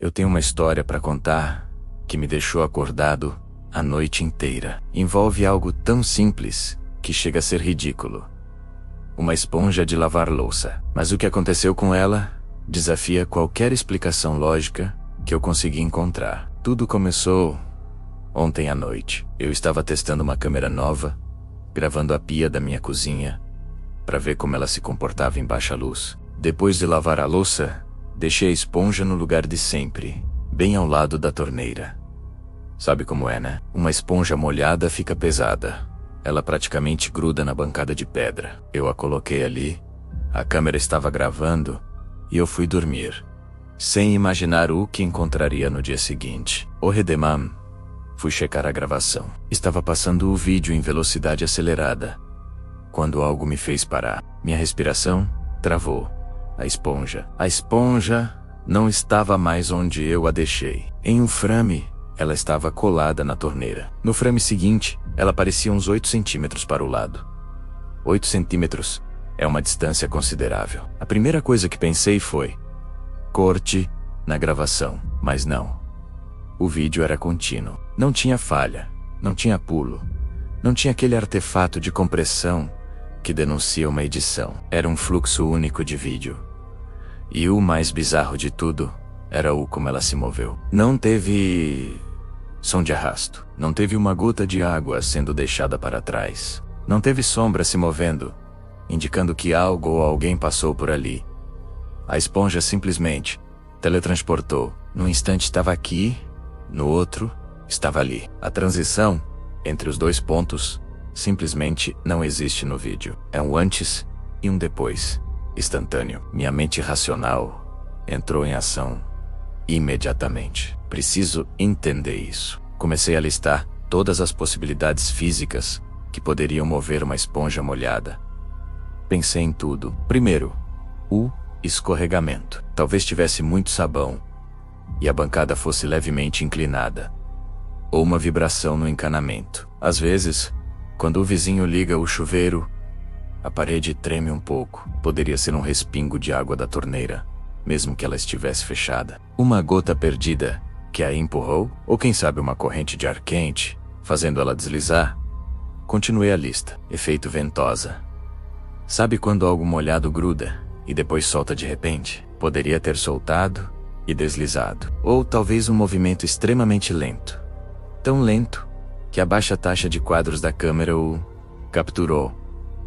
Eu tenho uma história para contar que me deixou acordado a noite inteira. Envolve algo tão simples que chega a ser ridículo. Uma esponja de lavar louça. Mas o que aconteceu com ela desafia qualquer explicação lógica que eu consegui encontrar. Tudo começou ontem à noite. Eu estava testando uma câmera nova, gravando a pia da minha cozinha, para ver como ela se comportava em baixa luz. Depois de lavar a louça, deixei a esponja no lugar de sempre, bem ao lado da torneira. Sabe como é, né? Uma esponja molhada fica pesada. Ela praticamente gruda na bancada de pedra. Eu a coloquei ali, a câmera estava gravando e eu fui dormir, sem imaginar o que encontraria no dia seguinte. O redemam, fui checar a gravação. Estava passando o vídeo em velocidade acelerada, quando algo me fez parar. Minha respiração travou. A esponja não estava mais onde eu a deixei. Em um frame, ela estava colada na torneira. No frame seguinte, ela parecia uns 8 centímetros para o lado. 8 centímetros é uma distância considerável. A primeira coisa que pensei foi: corte na gravação. Mas não. O vídeo era contínuo. Não tinha falha, não tinha pulo, não tinha aquele artefato de compressão que denuncia uma edição. Era um fluxo único de vídeo. E o mais bizarro de tudo era como ela se moveu. Não teve som de arrasto. Não teve uma gota de água sendo deixada para trás. Não teve sombra se movendo, indicando que algo ou alguém passou por ali. A esponja simplesmente teletransportou. Num instante estava aqui, no outro estava ali. A transição entre os dois pontos simplesmente não existe no vídeo. É um antes e um depois, instantâneo. Minha mente racional entrou em ação imediatamente. Preciso entender isso. Comecei a listar todas as possibilidades físicas que poderiam mover uma esponja molhada. Pensei em tudo. Primeiro, o escorregamento. Talvez tivesse muito sabão e a bancada fosse levemente inclinada. Ou uma vibração no encanamento. Às vezes, quando o vizinho liga o chuveiro, a parede treme um pouco. Poderia ser um respingo de água da torneira, mesmo que ela estivesse fechada. Uma gota perdida que a empurrou, ou quem sabe uma corrente de ar quente, fazendo ela deslizar. Continuei a lista. Efeito ventosa. Sabe quando algo molhado gruda e depois solta de repente? Poderia ter soltado e deslizado. Ou talvez um movimento extremamente lento. Tão lento que a baixa taxa de quadros da câmera o capturou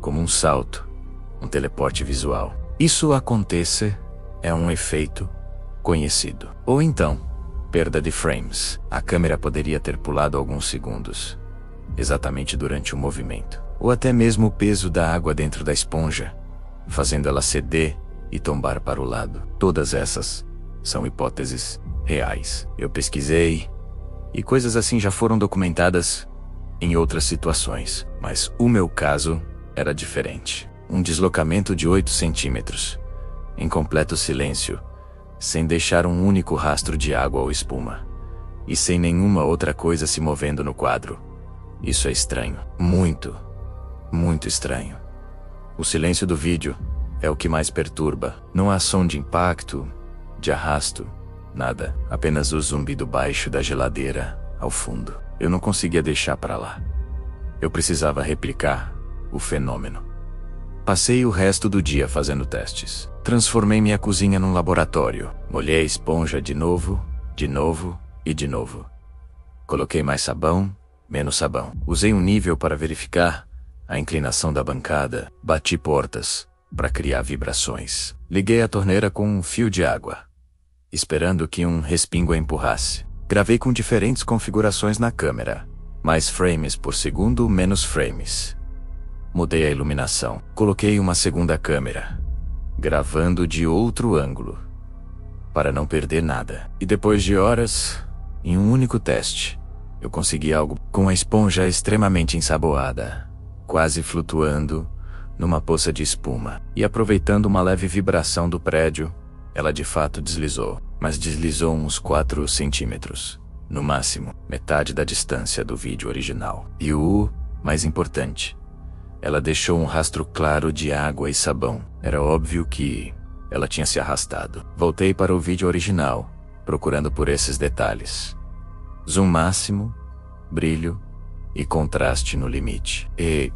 como um salto, um teleporte visual. Isso acontecer é um efeito conhecido. Ou então, perda de frames. A câmera poderia ter pulado alguns segundos, exatamente durante o movimento. Ou até mesmo o peso da água dentro da esponja, fazendo ela ceder e tombar para o lado. Todas essas são hipóteses reais. Eu pesquisei, e coisas assim já foram documentadas em outras situações. Mas o meu caso era diferente. Um deslocamento de 8 centímetros, em completo silêncio, sem deixar um único rastro de água ou espuma. E sem nenhuma outra coisa se movendo no quadro. Isso é estranho. Muito, muito estranho. O silêncio do vídeo é o que mais perturba. Não há som de impacto, de arrasto, nada. Apenas o zumbido baixo da geladeira ao fundo. Eu não conseguia deixar para lá. Eu precisava replicar o fenômeno. Passei o resto do dia fazendo testes. Transformei minha cozinha num laboratório. Molhei a esponja de novo e de novo. Coloquei mais sabão, menos sabão. Usei um nível para verificar a inclinação da bancada. Bati portas para criar vibrações. Liguei a torneira com um fio de água, esperando que um respingo a empurrasse. Gravei com diferentes configurações na câmera. Mais frames por segundo, menos frames. Mudei a iluminação. Coloquei uma segunda câmera, gravando de outro ângulo, para não perder nada. E depois de horas, em um único teste, eu consegui algo com a esponja extremamente ensaboada, quase flutuando numa poça de espuma. E aproveitando uma leve vibração do prédio, ela de fato deslizou. Mas deslizou uns 4 centímetros, no máximo, metade da distância do vídeo original. E o mais importante, ela deixou um rastro claro de água e sabão. Era óbvio que ela tinha se arrastado. Voltei para o vídeo original procurando por esses detalhes. Zoom máximo, brilho e contraste no limite. E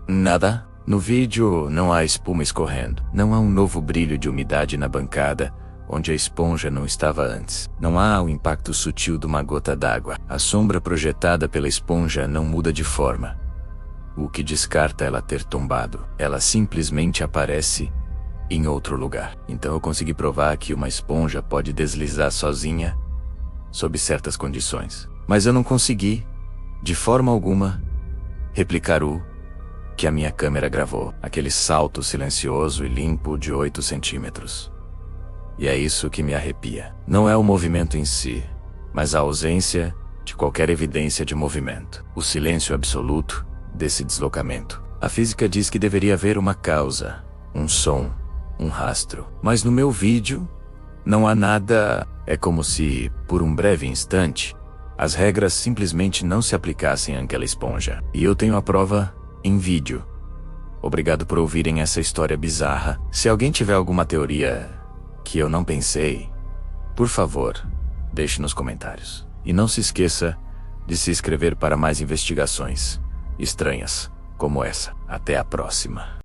nada. No vídeo não há espuma escorrendo. Não há um novo brilho de umidade na bancada, onde a esponja não estava antes. Não há o impacto sutil de uma gota d'água. A sombra projetada pela esponja não muda de forma, o que descarta ela ter tombado. Ela simplesmente aparece em outro lugar. Então eu consegui provar que uma esponja pode deslizar sozinha, sob certas condições. Mas eu não consegui, de forma alguma, replicar o que a minha câmera gravou. Aquele salto silencioso e limpo de 8 centímetros. E é isso que me arrepia. Não é o movimento em si, mas a ausência de qualquer evidência de movimento. O silêncio absoluto desse deslocamento. A física diz que deveria haver uma causa, um som, um rastro. Mas no meu vídeo, não há nada. É como se, por um breve instante, as regras simplesmente não se aplicassem àquela esponja. E eu tenho a prova em vídeo. Obrigado por ouvirem essa história bizarra. Se alguém tiver alguma teoria que eu não pensei, por favor, deixe nos comentários. E não se esqueça de se inscrever para mais investigações estranhas como essa. Até a próxima.